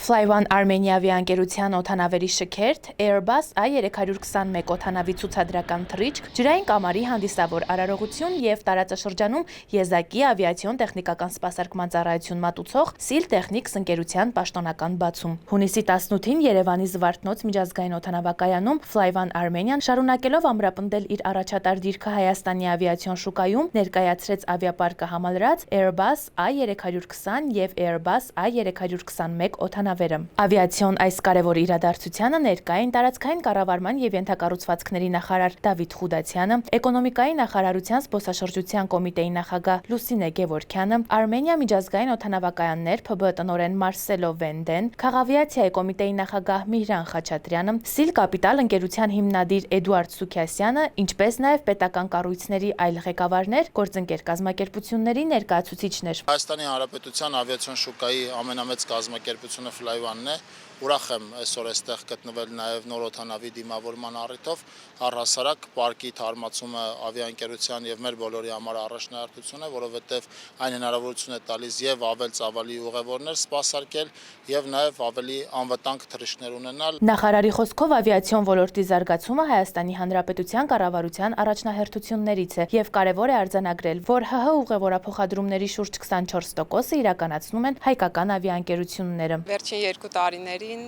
Flyone Armenia ավիաընկերության օդանավերի շքերթ, Airbus A321 օդանավի ցուցադրական թռիչք, ջրային կամարի հանդիսավոր արարողություն եւ տարածաշրջանում եզակի ավիացիոն տեխնիկական սպասարկման ծառայություն մատուցող Seal Technics ընկերության պաշտոնական բացում։ Հունիսի 18-ին Երևանի Զվարթնոց միջազգային օդանավակայանում Flyone Armenian շարունակելով ամրապնդել իր առաջատար դիրքը Հայաստանի ավիացիոն շուկայում ներկայացրեց ավիապարկը համալրած Airbus A320 եւ Airbus A321 օդանավերը։ Ավիացիոն այս կարևոր իրադարձությանը ներկա էին տարածքային կառավարման եւ ենթակառուցվածքների նախարար Դավիթ Խուդացյանը, էկոնոմիկայի նախարարության զբոսաշրջության կոմիտեի նախագահ Լուսինե Գևորգյանը, Արմենիա միջազգային օդանավակայաններ ՓԲ տնօրեն Մարսելո Վենդեն, Քաղավիացիայի կոմիտեի նախագահ Միհրան Խաչատրյանը, Seal Capital ընկերության հիմնադիր Էդուարդ Սուքյասյանը, ինչպես նաեւ պետական կառույցների այլ ղեկավարներ, գործընկեր կազմակերպությունների ներկայացուցիչներ։ Հայաստանի Հանրապետության ավիացիոն շուկայի ամենամեծ կազմակերպությունը Flyone է, ուրախ եմ այսօր այստեղ գտնվել նաև նոր օդանավի դիմավորման առիթով, առհասարակ պարկի թարմացումը ավիաընկերության եւ մեր բոլորի համար առաջնահերթություն է, որովհետեւ այն հնարավորություն է տալիս եւ ավել ծավալի ուղևորներ սպասարկել եւ նաեւ ավելի անվտանգ թռիչքներ ունենալ։ Նախարարի խոսքով ավիացիոն ոլորտի զարգացումը Հայաստանի Հանրապետության կառավարության առաջնահերթություններից է եւ կարեւոր է արձանագրել, որ ՀՀ ուղևորափոխադրումների շուրջ 24%-ը իրականացնում են հայկական ավիաընկերությունները։ Վերջին 2 տարիներին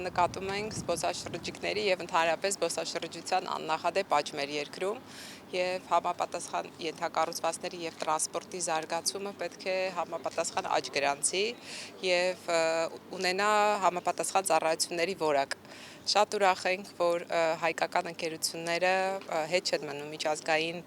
նկատում ենք զբոսաշրջիկների եւ ընդհանրապես զբոսաշրջության աննախադեպ աճ մեր երկրում եւ համապատասխան ենթակառուցվածքների եւ տրանսպորտի զարգացումը պետք է համապատասխան աճ գրանցի եւ ունենա համապատասխան ծառայությունների որակ։ Շատ ուրախ ենք, որ հայկական ընկերությունները հետ չեն մնում միջազգային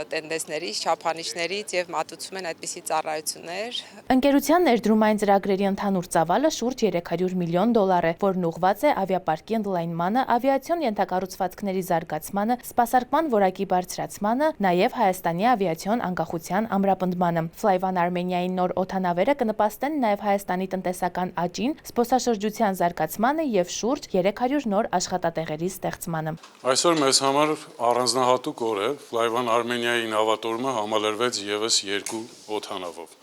տենդենսներից, չափանիշներից եւ մատուցում են այդպիսի ծառայություններ։ Ընկերության ներդրումային ծրագրերի ընդհանուր ծավալը շուրջ $300 միլիոն է, որն ուղղված է ավիապարկի ընդլայնմանը, ավիացիոն ենթակառուցվածքների զարգացմանը, սպասարկման որակի բարձրացմանը, նաեւ Հայաստանի ավիացիոն անկախության ամրապնդմանը։ Flyone Armenia-ի նոր օդանավերը կնպաստեն նաեւ Հայաստանի տնտեսական աճին, զբոսաշրջության զարգացմանը եւ շուրջ 300 նոր աշխատատեղերի ստեղծմանը։ Այսօր մեզ համար առանձնահատուկ օր է։ Flyone Armenia-ի նավատորմը համալրվեց եւս 2 օդանավով՝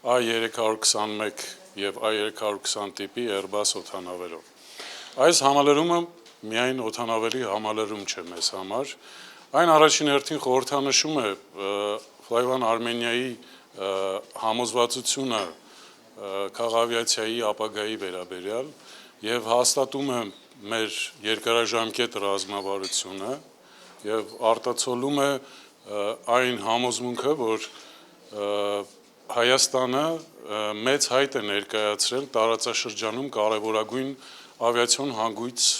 A321 եւ A320 տիպի Airbus օդանավերով։ Այս համալրումը միայն օդանավերի համալրում չէ մեզ համար, այն առաջին հերթին խորհրդանշում է Flyone Armenia-ի համոզվածությունը քաղավիացիայի ապագայի վերաբերյալ եւ հաստատում է մեր երկարաժամկետ ռազմավարությունը եւ արտացոլում է այն համոզմունքը, որ Հայաստանը մեծ հայտ է ներկայացրել տարածաշրջանում կարևորագույն ավիացիոն հանգույց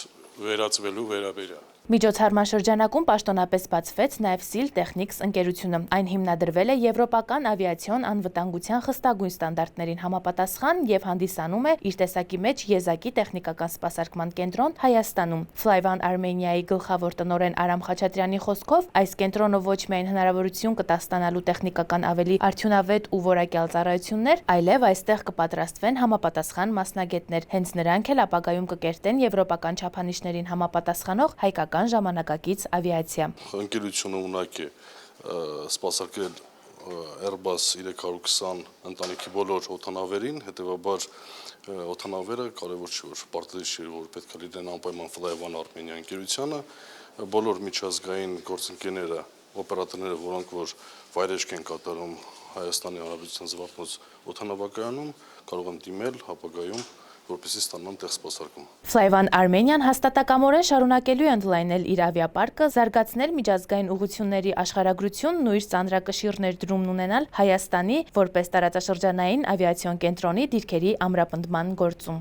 վերածվելու վերաբերյալ։ Միջոցառման շրջանակում պաշտոնապես բացվեց նաև Seal Technics ընկերությունը։ Այն հիմնադրվել է եվրոպական ավիացիոն անվտանգության խստագույն ստանդարտներին համապատասխան եւ հանդիսանում է իր տեսակի մեջ եզակի տեխնիկական սպասարկման կենտրոն Հայաստանում։ Flyone Armenia-ի գլխավոր տնօրեն Արամ Խաչատրյանի խոսքով այս կենտրոնը ոչ միայն հնարավորություն կտա ստանալու տեխնիկական ավելի արդյունավետ ու որակյալ ծառայություններ, այլև այստեղ կպատրաստվեն համապատասխան մասնագետներ։ Հենց նրանք էլ ապագայում կկերտեն եվրոպական չափանիշներին համապատասխանող հայկական ժամանակակից ավիացիա։ Ընկերությունը ունակ է սպասարկել Airbus 320 ընտանիքի բոլոր օդանավերին, հետևաբար օդանավերը կարևոր չէ, որ պարտադիր չէ, որ պետք է լինեն անպայման Flyone Armenia ընկերությանը, բոլոր միջազգային գործընկերները, օպերատորները, որոնք որ վայրեջք են կատարում Հայաստանի Հանրապետության Զվարթնոց օդանավակայանում, կարող են դիմել ապագայում, որպեսզի ստանան տեղ սպասարկում։ Flyone Armenian հաստատակամորեն շարունակելու է ընդլայնել իր ավիապարկը, զարգացնել միջազգային ուղղությունների աշխարհագրությունն ու իր ծանրակշիռ ներդրումն ունենալ Հայաստանի որպես տարածաշրջանային ավիացիոն կենտրոնի դիրքերի ամրապնդման գործում։